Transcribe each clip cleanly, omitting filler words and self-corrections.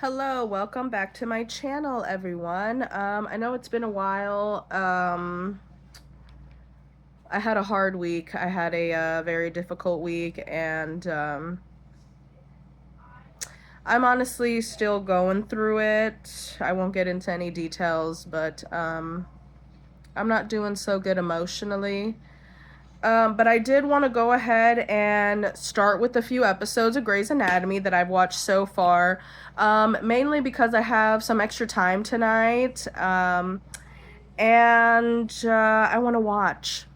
Hello, welcome back to my channel, everyone. I know it's been a while. I had a hard week. I had a very difficult week, and I'm honestly still going through it. I won't get into any details, but I'm not doing so good emotionally. But I did want to go ahead and start with a few episodes of Grey's Anatomy that I've watched so far, mainly because I have some extra time tonight, and I want to watch,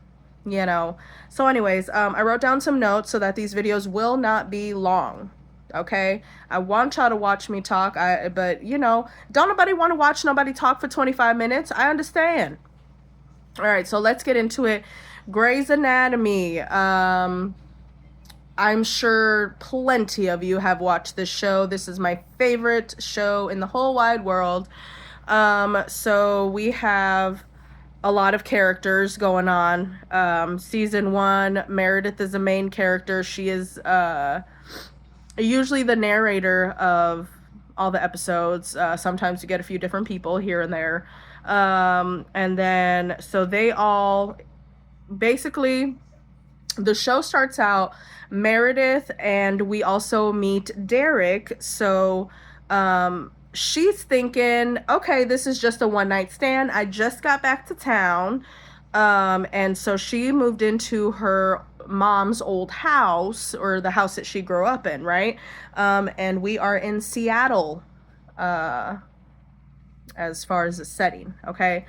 you know. So, anyways, I wrote down some notes so that these videos will not be long. Okay, I want y'all to watch me talk. But don't nobody want to watch nobody talk for 25 minutes. I understand. All right, so let's get into it. Grey's Anatomy. I'm sure plenty of you have watched this show. This is my favorite show in the whole wide world. So we have a lot of characters going on. Season 1, Meredith is the main character. She is usually the narrator of all the episodes. Sometimes you get a few different people here and there. And then, so they all basically, the show starts out Meredith, and we also meet Derek. So she's thinking, okay, this is just a one night stand. I just got back to town. And so she moved into her mom's old house, or the house that she grew up in, right? And we are in Seattle, as far as the setting, okay?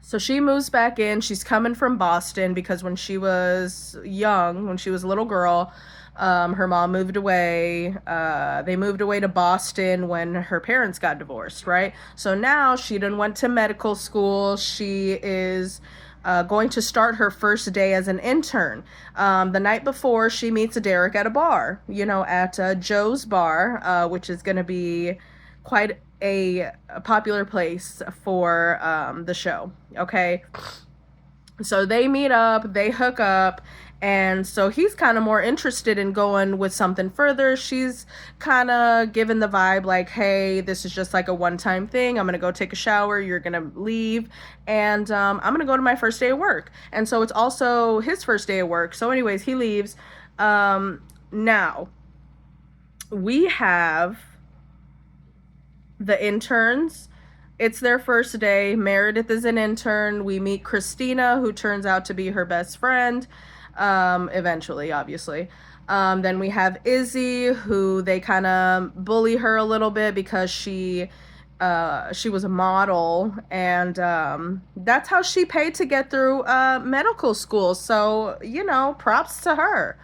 So she moves back in. She's coming from Boston because when she was young, when she was a little girl, her mom moved away. They moved away to Boston when her parents got divorced, right? So now she done went to medical school. She is going to start her first day as an intern. The night before, she meets Derek at a bar, at Joe's Bar, which is going to be quite a popular place for the show. Okay, so they meet up, they hook up, and so he's kind of more interested in going with something further. She's kind of given the vibe like, hey, this is just like a one-time thing. I'm gonna go take a shower, you're gonna leave, and I'm gonna go to my first day of work. And so it's also his first day of work. So anyways, he leaves. Now we have the interns. It's their first day. Meredith is an intern. We meet Christina, who turns out to be her best friend, eventually, obviously. Then we have Izzy, who they kind of bully her a little bit because she was a model, and that's how she paid to get through medical school. So, props to her.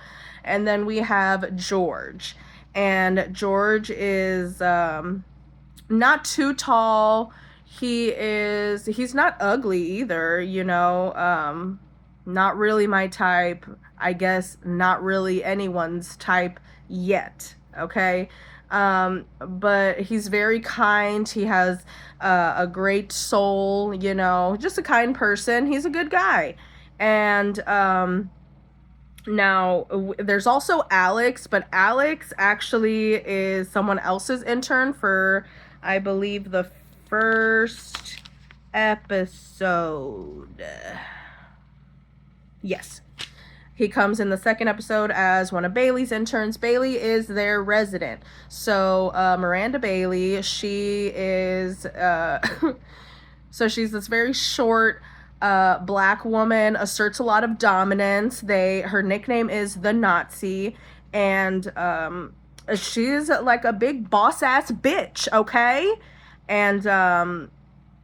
And then we have George. And George is not too tall. He's not ugly either, not really my type. I guess not really anyone's type yet, okay? But he's very kind. He has a great soul, just a kind person. He's a good guy. And now, there's also Alex, but Alex actually is someone else's intern for, I believe, the first episode. Yes. He comes in the second episode as one of Bailey's interns. Bailey is their resident. So, Miranda Bailey, she is, so she's this very short, black woman, asserts a lot of dominance. Her nickname is the Nazi, and she's like a big boss ass bitch, okay? And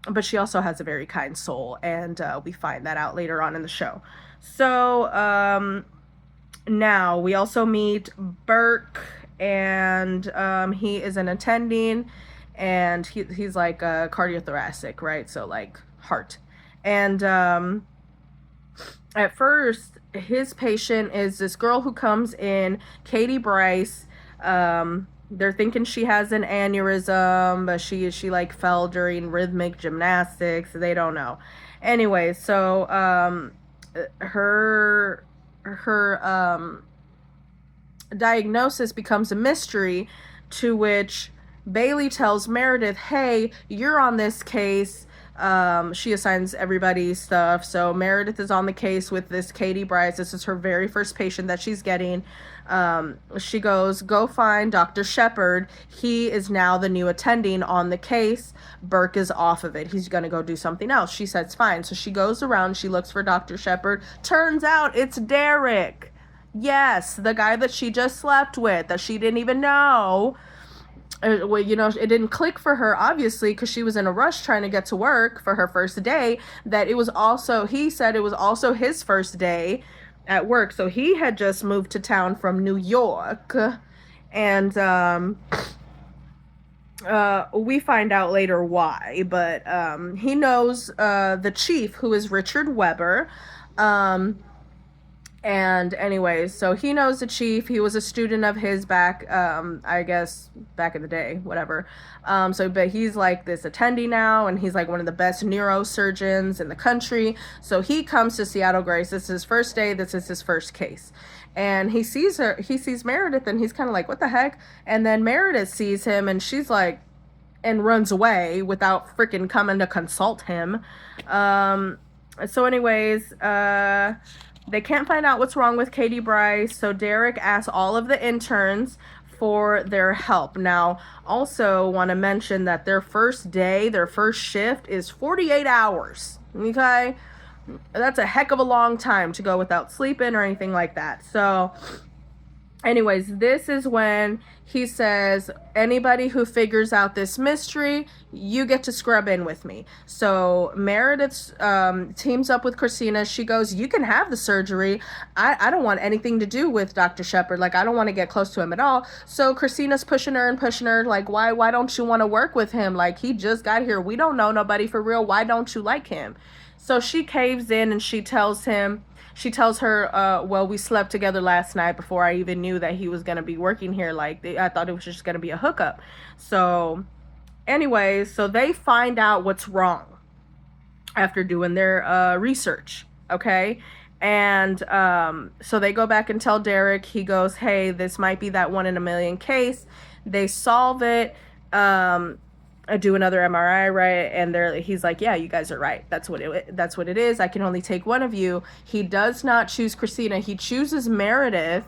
but she also has a very kind soul, and we find that out later on in the show. So now we also meet Burke, and he is an attending, and he's like cardiothoracic, right? So like heart. And at first, his patient is this girl who comes in, Katie Bryce. They're thinking she has an aneurysm, but she like fell during rhythmic gymnastics. They don't know. Anyway, so her diagnosis becomes a mystery, to which Bailey tells Meredith, hey, you're on this case. She assigns everybody stuff. So Meredith is on the case with this Katie Bryce. This is her very first patient that she's getting. She goes, go find Dr. Shepard. He is now the new attending on the case. Burke is off of it. He's going to go do something else. She says, fine. So she goes around. She looks for Dr. Shepard. Turns out it's Derek. Yes, the guy that she just slept with, that she didn't even know. Well, you know, it didn't click for her, obviously, because she was in a rush trying to get to work for her first day, that it was also, he said it was also his first day at work. So he had just moved to town from New York. And we find out later why, but he knows the chief, who is Richard Weber. And anyways, so he knows the chief. He was a student of his back, I guess, back in the day, whatever. But he's like this attendee now, and he's like one of the best neurosurgeons in the country. So he comes to Seattle Grace. This is his first day. This is his first case. And he sees Meredith, and he's kind of like, what the heck? And then Meredith sees him, and she's like, and runs away without freaking coming to consult him. So anyways, they can't find out what's wrong with Katie Bryce, so Derek asks all of the interns for their help. Now, also want to mention that their first day, their first shift is 48 hours, okay? That's a heck of a long time to go without sleeping or anything like that. So, anyways, this is when he says, anybody who figures out this mystery, you get to scrub in with me. So Meredith teams up with Christina. She goes, you can have the surgery. I don't want anything to do with Dr. Shepard. Like, I don't want to get close to him at all. So Christina's pushing her, like, why don't you want to work with him? Like, he just got here. We don't know nobody for real. Why don't you like him? So she caves in, and she tells her, well, we slept together last night before I even knew that he was going to be working here. Like, I thought it was just going to be a hookup. So anyways, so they find out what's wrong after doing their research, okay? And so they go back and tell Derek. He goes, hey, this might be that 1 in a million case. They solve it. I do another MRI, right? And he's like, yeah, you guys are right. That's what it is. I can only take one of you. He does not choose Christina. He chooses Meredith.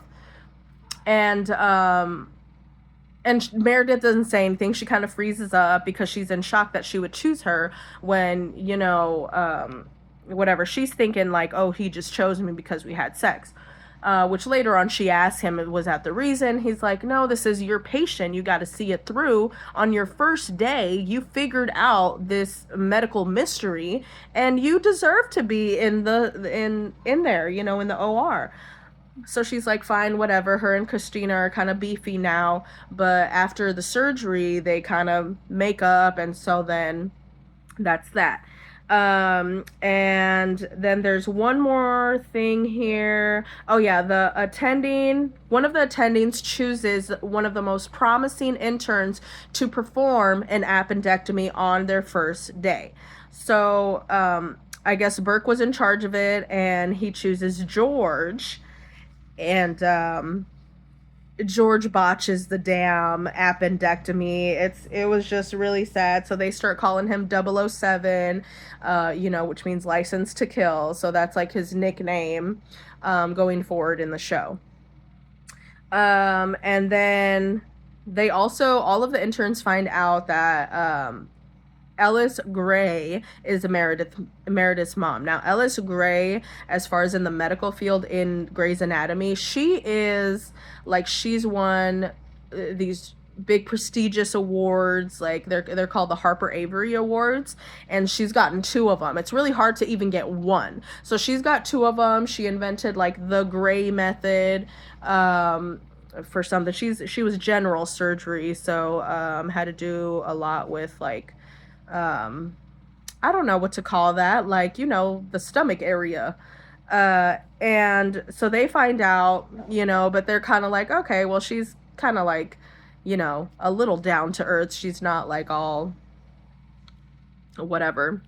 And Meredith doesn't say anything. She kind of freezes up because she's in shock that she would choose her when, you know, whatever. She's thinking like, oh, he just chose me because we had sex. Which later on she asked him, was that the reason? He's like, no, this is your patient. You got to see it through. On your first day, you figured out this medical mystery, and you deserve to be in there, you know, in the OR. So she's like, fine, whatever. Her and Christina are kind of beefy now, but after the surgery, they kind of make up, and so then that's that. And then there's one more thing here. Oh yeah, one of the attendings chooses one of the most promising interns to perform an appendectomy on their first day. So, I guess Burke was in charge of it, and he chooses George, and, George botches the damn appendectomy. It was just really sad. So they start calling him 007, you know, which means license to kill. So that's like his nickname going forward in the show. And then they also, all of the interns find out that Ellis Gray is Meredith's mom. Now, Ellis Gray, as far as in the medical field in Grey's Anatomy, she's won these big prestigious awards. Like they're called the Harper Avery Awards, and she's gotten 2 of them. It's really hard to even get one. So she's got 2 of them. She invented like the Gray method for something. She was general surgery, so had to do a lot with like I don't know what to call that, like, you know, the stomach area. And so they find out, you know, but they're kind of like, okay, well, she's kind of like, you know, a little down to earth. She's not like all whatever.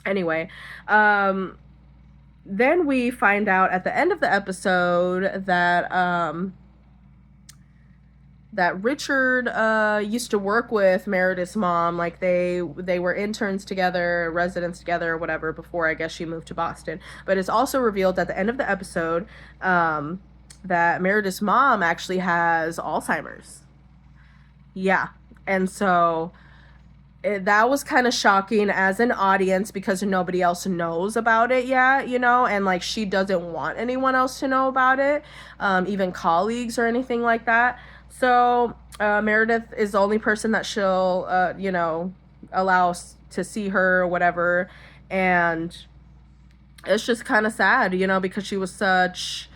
Anyway, then we find out at the end of the episode that that Richard used to work with Meredith's mom. Like they were interns together, residents together, or whatever, before I guess she moved to Boston. But it's also revealed at the end of the episode that Meredith's mom actually has Alzheimer's. Yeah. And so that was kind of shocking as an audience because nobody else knows about it yet, you know, and like she doesn't want anyone else to know about it, even colleagues or anything like that. So Meredith is the only person that she'll, you know, allow to see her or whatever. And it's just kind of sad, you know, because she was such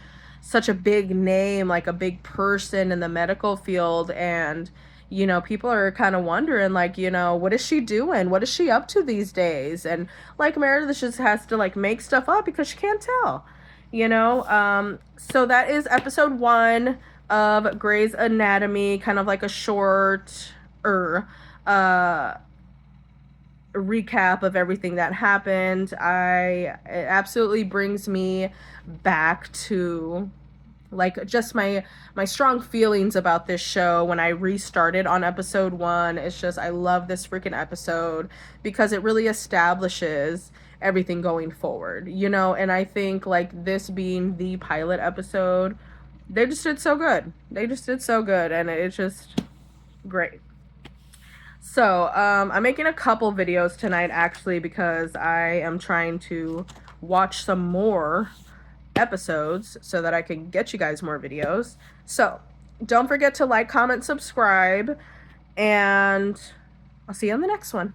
a big name, like a big person in the medical field. And you know, people are kind of wondering, like, you know, what is she doing? What is she up to these days? And like Meredith just has to like make stuff up because she can't tell, you know. So that is episode 1 of Grey's Anatomy, kind of like a short recap of everything that happened. It absolutely brings me back to like just my strong feelings about this show when I restarted on episode 1. It's just, I love this freaking episode because it really establishes everything going forward, you know. And I think like this being the pilot episode, they just did so good. And it's just great. So I'm making a couple videos tonight actually because I am trying to watch some more episodes so that I can get you guys more videos. So don't forget to like, comment, subscribe, and I'll see you on the next one.